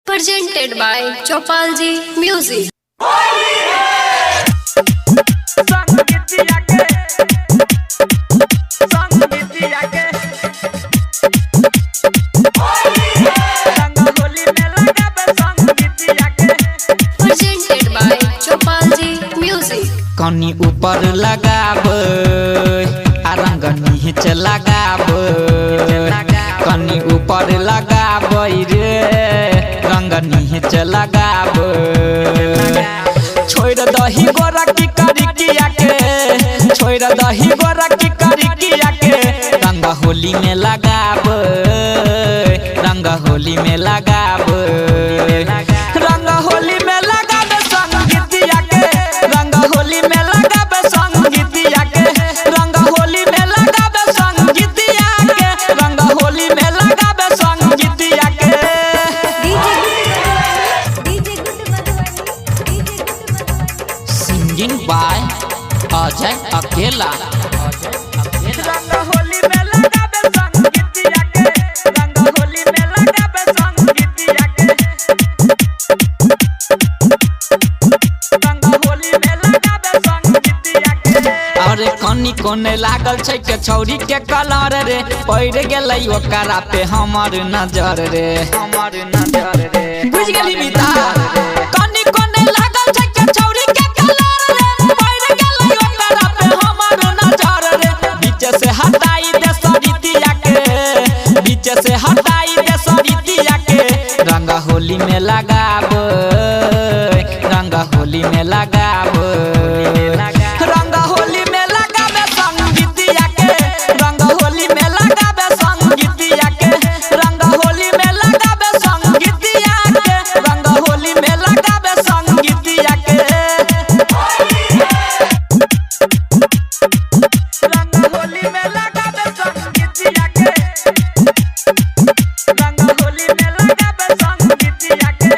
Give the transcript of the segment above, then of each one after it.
Presented by Chopalji Music. Presented by Chopalji Music. कनी ऊपर लगाब आ रंग नीच लगाब कनी ऊपर लगाब रे रंग नीच लगाब छोड़ दही गोरा की करी किया के छोड़ दही गोरा की करी किया के रंग होली में लगाब रंग होली में लगाब रंग होली में लगाब संगीतिया के रंग होली में लगाब संगीतिया के रंग होली में लगाब संगीतिया के रंग होली में लगाब संगीतिया के सिंगिंग बाय अजय अकेला रंग होली में लगाब संगीतिया के रंग होली में लगाब संगीतिया के अरे कनी कोने लागल छै के छौरी के कलर रे पैर गेलै ओकरा पे हमर नजर रे बुझ गेली मिता कनी कोने लागल छै के छौरी के कलर रे पैर गेलै ओकरा पे हमर नजर रे बीच से हटाई दे सरितिया के बीच से हटाई दे सरितिया के रंग होली में लगाब रंग होली में लगाब रंग होली में लगाबे संगीतिया के रंग होली में लगाबे संगीतिया के रंग होली में लगाबे संगीतिया के रंग होली में लगाबे संगीतिया के रंग होली में लगाबे संगीतिया के रंग होली में लगाबे संगीतिया के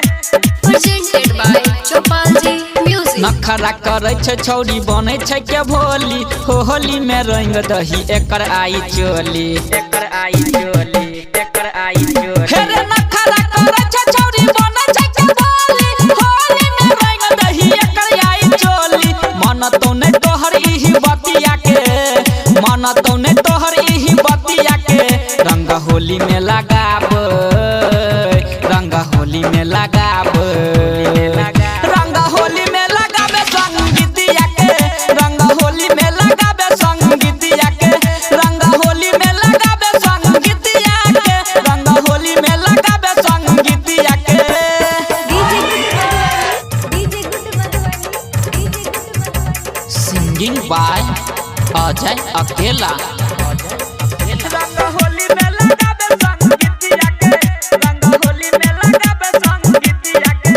Presented by Chopalji Music. नखरा करे छै छौरी बने छै के भोली होली में रंग दही एकर आई चोली हे रे नखरा करे छै छौरी बने छै के भोली होली में रंग दही एकर आई चोली मन तो ने तोहर इही बतिया के मन तो ने तोहर इही बतिया के रंग होली में लगाब रंग होली में लगाब रंग होली में लगाबे संगीतिया के रंग होली में लगाबे संगीतिया के रंग होली में लगाबे संगीतिया के रंग होली में लगाबे संगीतिया के सिंगिंग बाय अजय अकेला रंग होली में लगाबे संगीतिया के रंग होली में लगाबे संगीतिया के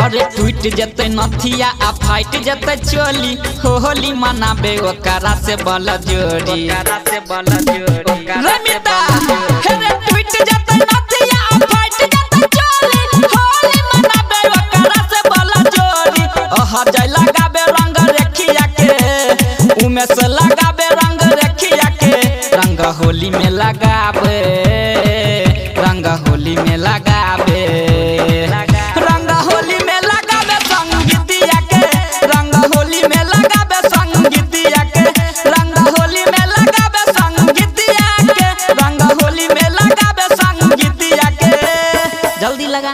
अरे टूट जते नथिया आ फाइट जते चोली होली मनाबे ओकरा से बल जोड़ी रमिता हे रे टूट जते नथिया आ फाइट जते चोली होली मनाबे ओकरा से बल जोड़ी ओह जय लगाबे रंग रेखिया के उमे से लगाबे रंग रेखिया के रंग होली में लगाबे रंग होली में लगाबे रंग होली में लगाबे संगीतिया के रंग होली में लगाबे संगीतिया के रंग होली में लगाबे संगीतिया के रंग होली में लगाबे संगीतिया के जल्दी लगा।